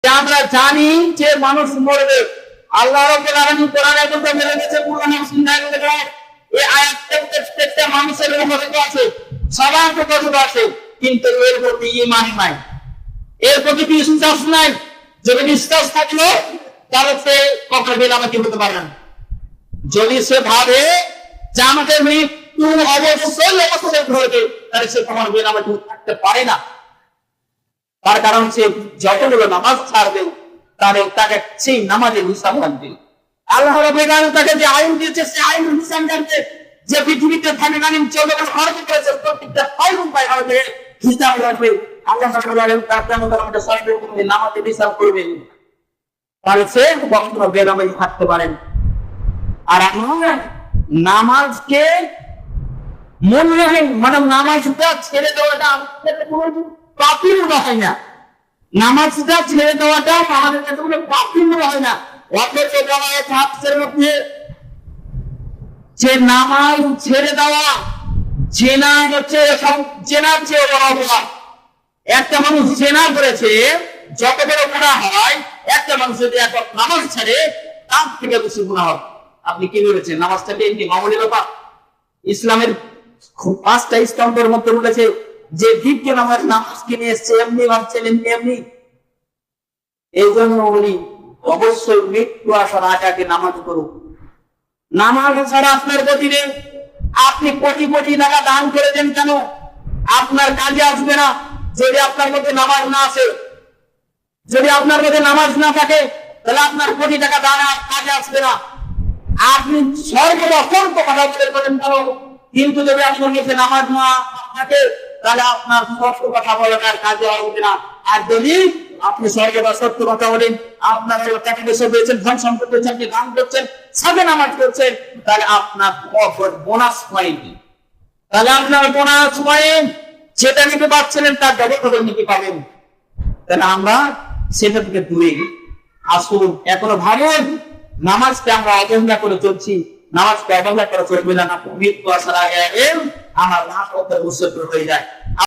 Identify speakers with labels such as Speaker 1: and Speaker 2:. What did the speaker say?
Speaker 1: আমরা জানি যে মানুষ মরবে। আল্লাহ রাব্বুল আলামিন কোরআনে বলতে মেরে গেছে কোরআনে সুন্নাহে বলে এই আয়াতটা প্রত্যেকটা মানুষের উপরে আছে, সবার উপরে আছে, কিন্তু এর প্রতি ঈমান নাই, এর প্রতি বিশ্বাস নাই। যদি বিশ্বাস থাকলো তাহলে সে কখনো বেলামাতি হতে পারে না। যদি সে ভাবে যে আমাকে মৃত্যু অবশ্যই অবশ্যই ঘটবে, তাহলে সে কখনো বেলামাতি থাকতে পারে না। তার কারণ সে যতগুলো নামাজ ছাড়বে তাহলে তাকে সেই নামাজের হিসাব রাখবে। আল্লাহ রাব্বুল আলামিন তাকে যে আইন দিয়েছে সে আইন হিসাব রাখবে। যে পৃথিবীতে থানে গানিম চলবে খরচ করেছে প্রত্যেকটা আইন পায় হবে হিসাব রাখবে। আল্লাহ রাব্বুল আলামিন তার নামাজের সরবে নামাজের হিসাব করবে, তাহলে সে কখনো বেনামাজি থাকতে পারেন। আর আমরা নামাজকে মূল্যহীন মানে নামাজটা ছেড়ে দেওয়াটা আমাদের কোনো পাপই মনে হয় না। নামাজটা ছেড়ে দেওয়াটা আমাদের কাছে কোনো পাপই মনে হয় না। অথচ বলা হয়েছে হাদিসের মধ্যে যে নামাজ ছেড়ে দেওয়া জেনা হচ্ছে জেনার চেয়ে বড় অপরাধ। একটা মানুষ জেনা করেছে যত বড় গুনাহ হয়, একটা মানুষ যদি এখন নামাজ ছেড়ে তার থেকে বেশি গুনাহ হয়। আপনি কি বলেছেন? নামাজটাকে এমনি মামুলি ব্যাপার? ইসলামের 5টা স্তম্ভের মধ্যে বলেছে যে দিব্য নামাজ কিনে এসছে এমনি ভাবছেন এমনি। এই জন্য উনি অবশ্যই মৃত্যু আসার আগে নামাজ করুন। নামাজ ছাড়া আপনার গতি নেই। আপনি কোটি কোটি টাকা দান করে দেন কেন, আপনার কাজে আসবে না যদি আপনার মধ্যে নামাজ না আসে। যদি আপনার মধ্যে নামাজ না থাকে তাহলে আপনার কোটি টাকা দান কাজে আসবে না। আপনি সর্বদা অসংখ্য কথা বলেন কেন, কিন্তু যদি আপনার মধ্যে নামাজ না থাকে তাহলে আপনার সত্য কথা বলেন আর কাজে আসবে না। আর যদি আপনি সর্বদা সত্য কথা বলেন, আপনার টাকা পয়সা পেয়েছেন, ধন সম্পদ পেয়েছেন, আপনি দান করছেন, সাথে নামাজ করছেন, তাহলে আপনার বোনাস পয়েন্ট, তাহলে আপনার বোনাস পয়েন্ট যেটা নিতে পারছিলেন তার ডবল নিতে পাবেন। তাহলে আমরা সেটা থেকে দূরে আসুন। এখনো ভাবেন নামাজকে আমরা অবহেলা করে চলছি, নামাজকে অবহেলা করে চলবে না। মৃত্যু আসার আগে আমার লাশ হয়ে যায়।